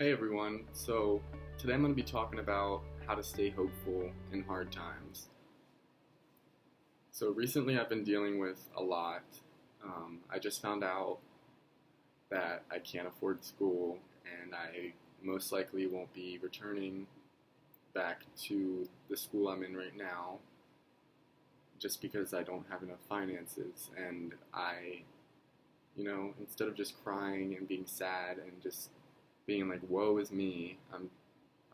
Hey everyone, so today I'm going to be talking about how to stay hopeful in hard times. So recently I've been dealing with a lot. I just found out that I can't afford school and I most likely won't be returning back to the school I'm in right now just because I don't have enough finances. And instead of just crying and being sad and just being like, woe is me, I'm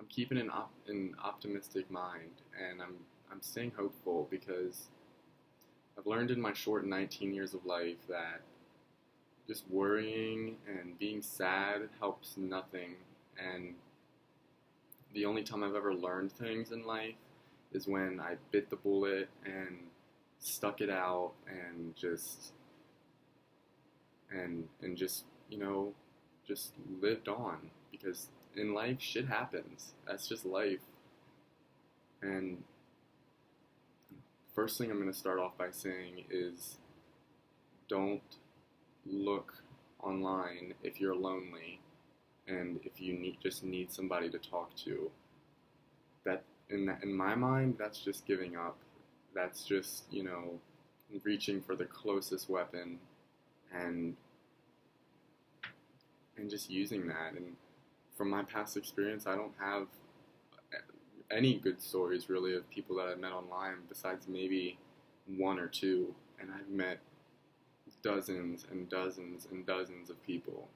keeping an optimistic mind, and I'm staying hopeful because I've learned in my short 19 years of life that just worrying and being sad helps nothing. And the only time I've ever learned things in life is when I bit the bullet and stuck it out and just just lived on, because in life shit happens. That's just life. And first thing I'm going to start off by saying is don't look online if you're lonely and if you just need somebody to talk to. That in my mind, that's just giving up. That's just, reaching for the closest weapon and just using that. And from my past experience, I don't have any good stories really of people that I've met online besides maybe one or two, and I've met dozens and dozens and dozens of people.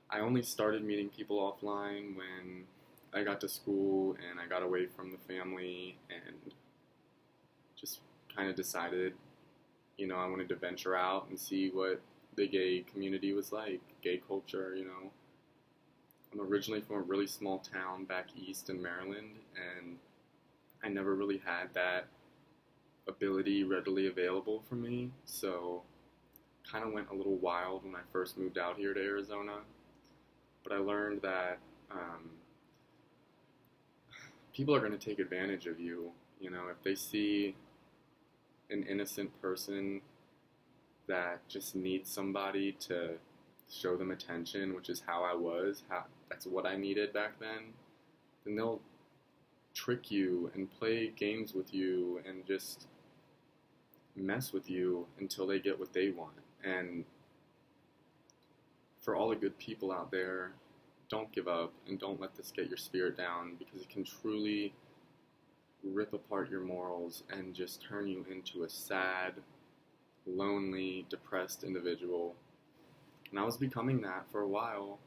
I only started meeting people offline when I got to school and I got away from the family and just kind of decided, I wanted to venture out and see what the gay community was like, gay culture. I'm originally from a really small town back east in Maryland, and I never really had that ability readily available for me, so kind of went a little wild when I first moved out here to Arizona. But I learned that people are going to take advantage of you. If they see an innocent person that just needs somebody to show them attention, which is how I was, that's what I needed back then they'll trick you and play games with you and just mess with you until they get what they want. And for all the good people out there, don't give up and don't let this get your spirit down, because it can truly rip apart your morals and just turn you into a sad, lonely, depressed individual. And I was becoming that for a while.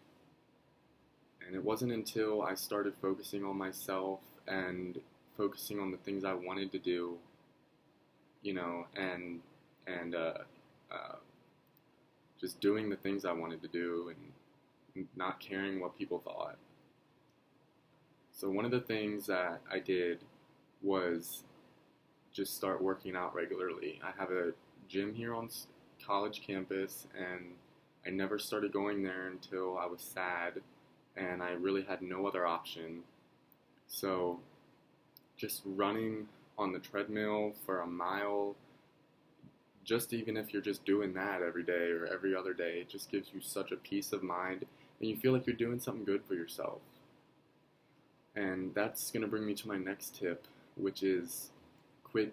And it wasn't until I started focusing on myself and focusing on the things I wanted to do, and just doing the things I wanted to do and not caring what people thought. So one of the things that I did was just start working out regularly. I have a gym here on college campus, and I never started going there until I was sad and I really had no other option. So just running on the treadmill for a mile, just even if you're just doing that every day or every other day, it just gives you such a peace of mind and you feel like you're doing something good for yourself. And that's going to bring me to my next tip, which is quit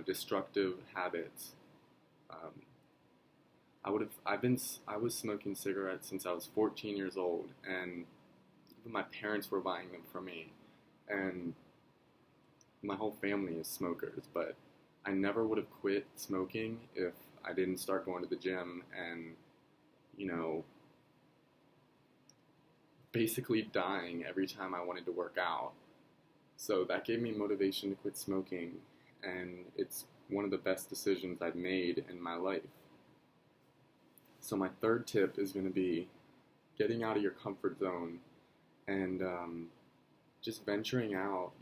destructive habits. I was smoking cigarettes since I was 14 years old, and even my parents were buying them for me, and my whole family is smokers, but I never would have quit smoking if I didn't start going to the gym and, basically dying every time I wanted to work out. So that gave me motivation to quit smoking, and it's one of the best decisions I've made in my life. So my third tip is going to be getting out of your comfort zone and just venturing out.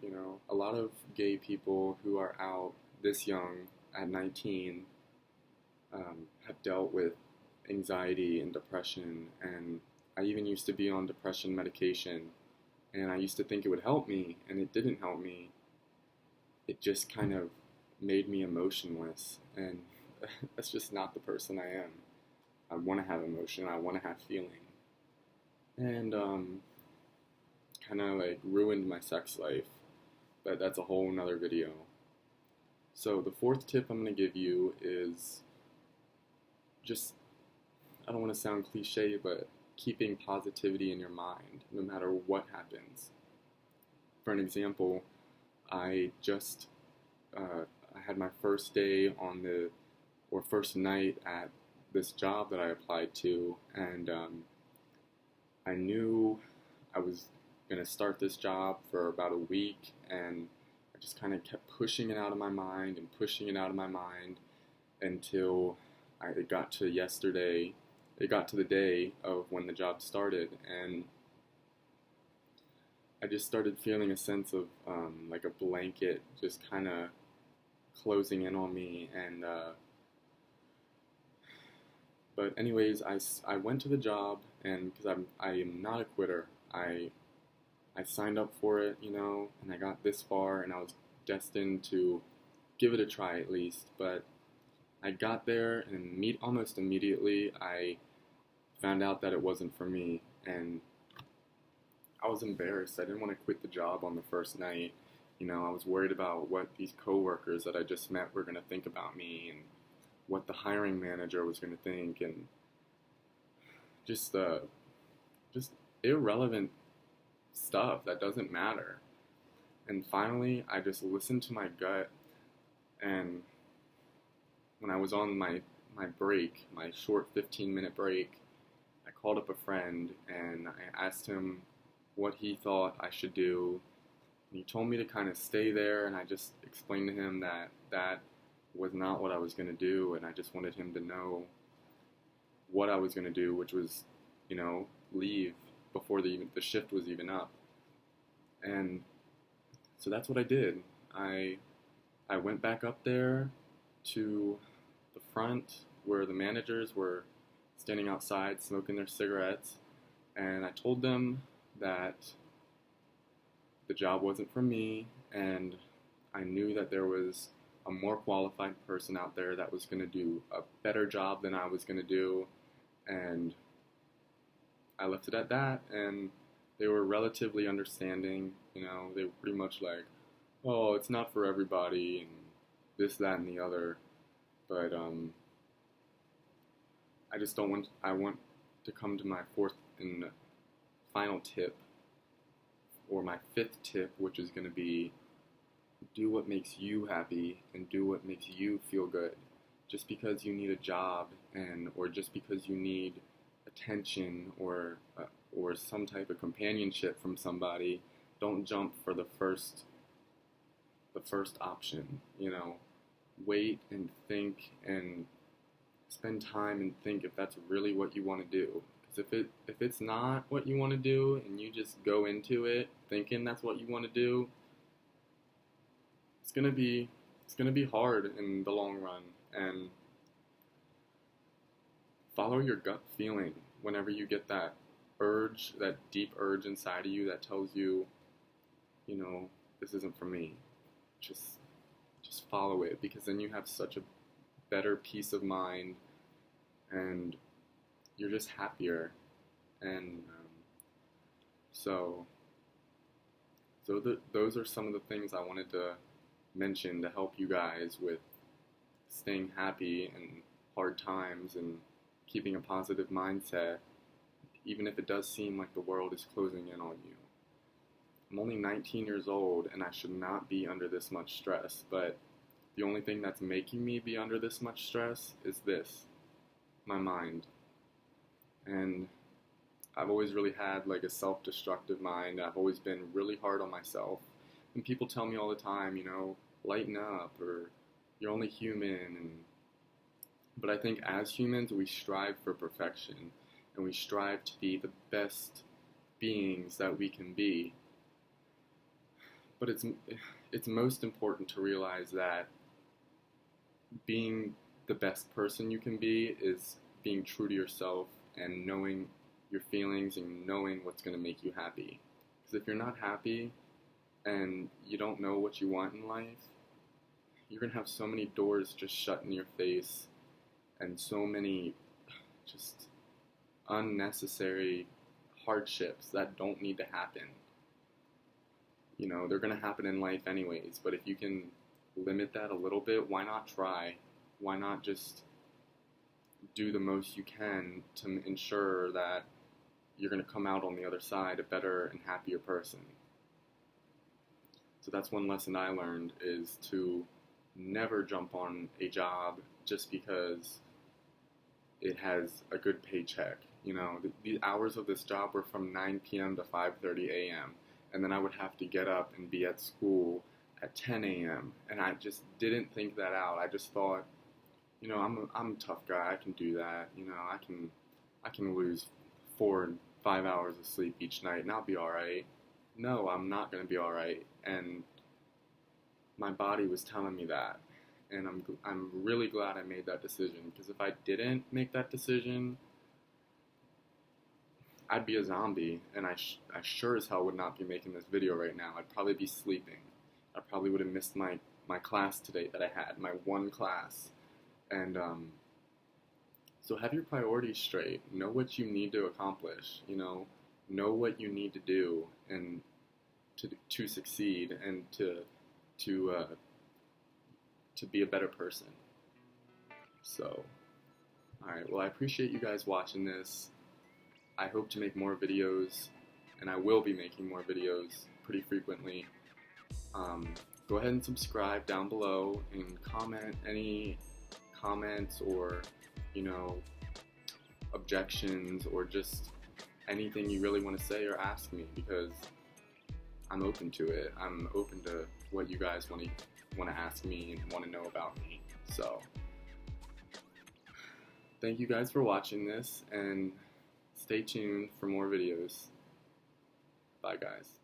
A lot of gay people who are out this young at 19 have dealt with anxiety and depression, and I even used to be on depression medication, and I used to think it would help me, and it didn't help me. It just kind of made me emotionless, and that's just not the person I am. I want to have emotion, I want to have feeling. and kind of like ruined my sex life. But that's a whole nother video. So the fourth tip I'm going to give you is just, I don't want to sound cliche, but keeping positivity in your mind no matter what happens. For an example, I just I had my first day on the or first night at this job that I applied to, and I knew I was gonna start this job for about a week, and I just kind of kept pushing it out of my mind and pushing it out of my mind until it got to yesterday. It got to the day of when the job started, and I just started feeling a sense of like a blanket just kind of closing in on me. And but anyways, I went to the job, and because I am not a quitter, I signed up for it, and I got this far, and I was destined to give it a try at least. But I got there, and almost immediately I found out that it wasn't for me, and I was embarrassed. I didn't want to quit the job on the first night. I was worried about what these coworkers that I just met were going to think about me, and what the hiring manager was going to think, and just just irrelevant stuff that doesn't matter. And finally, I just listened to my gut, and when I was on my break, my short 15-minute break, I called up a friend and I asked him what he thought I should do. And he told me to kind of stay there, and I just explained to him that that was not what I was going to do, and I just wanted him to know what I was going to do, which was, leave before the shift was even up. And so that's what I did. I went back up there to the front where the managers were standing outside smoking their cigarettes, and I told them that the job wasn't for me, and I knew that there was a more qualified person out there that was going to do a better job than I was going to do, and I left it at that. And they were relatively understanding. They were pretty much like, oh, it's not for everybody, and this, that, and the other. But I want to come to my fourth and final tip, or my fifth tip, which is going to be do what makes you happy and do what makes you feel good. Just because you need a job, or just because you need attention or some type of companionship from somebody, don't jump for the first option. Wait and think and spend time and think if that's really what you want to do. Because if it's not what you want to do, and you just go into it thinking that's what you want to do, it's gonna be hard in the long run. And follow your gut feeling whenever you get that urge, that deep urge inside of you that tells you, this isn't for me. Just follow it, because then you have such a better peace of mind, and you're just happier. And those are some of the things I wanted to mention to help you guys with staying happy in hard times and keeping a positive mindset, even if it does seem like the world is closing in on you. I'm only 19 years old, and I should not be under this much stress, but the only thing that's making me be under this much stress is my mind. And I've always really had like a self-destructive mind. I've always been really hard on myself. And people tell me all the time, lighten up, or you're only human. But I think as humans, we strive for perfection, and we strive to be the best beings that we can be. But it's most important to realize that being the best person you can be is being true to yourself and knowing your feelings and knowing what's going to make you happy. Because if you're not happy and you don't know what you want in life, you're going to have so many doors just shut in your face, and so many just unnecessary hardships that don't need to happen. You know, they're going to happen in life anyways, but if you can limit that a little bit, why not try? Why not just do the most you can to ensure that you're going to come out on the other side a better and happier person? So that's one lesson I learned, is to never jump on a job just because it has a good paycheck. You know, the hours of this job were from 9 p.m. to 5:30 a.m. and then I would have to get up and be at school at 10 a.m. and I just didn't think that out. I just thought, you know, I'm a tough guy. I can do that. You know, I can lose 4 and 5 hours of sleep each night and I'll be all right. No, I'm not going to be all right. And my body was telling me that. And I'm really glad I made that decision, because if I didn't make that decision, I'd be a zombie, and I sure as hell would not be making this video right now. I'd probably be sleeping. I probably would have missed my class today that I had, my one class. And so have your priorities straight. Know what you need to accomplish. You know what you need to do and to succeed and to be a better person. So, alright, well, I appreciate you guys watching this. I hope to make more videos, and I will be making more videos pretty frequently. Go ahead and subscribe down below and comment any comments or, you know, objections or just anything you really want to say or ask me, because I'm open to it. I'm open to what you guys want to ask me and want to know about me. So, thank you guys for watching this, and stay tuned for more videos. Bye, guys.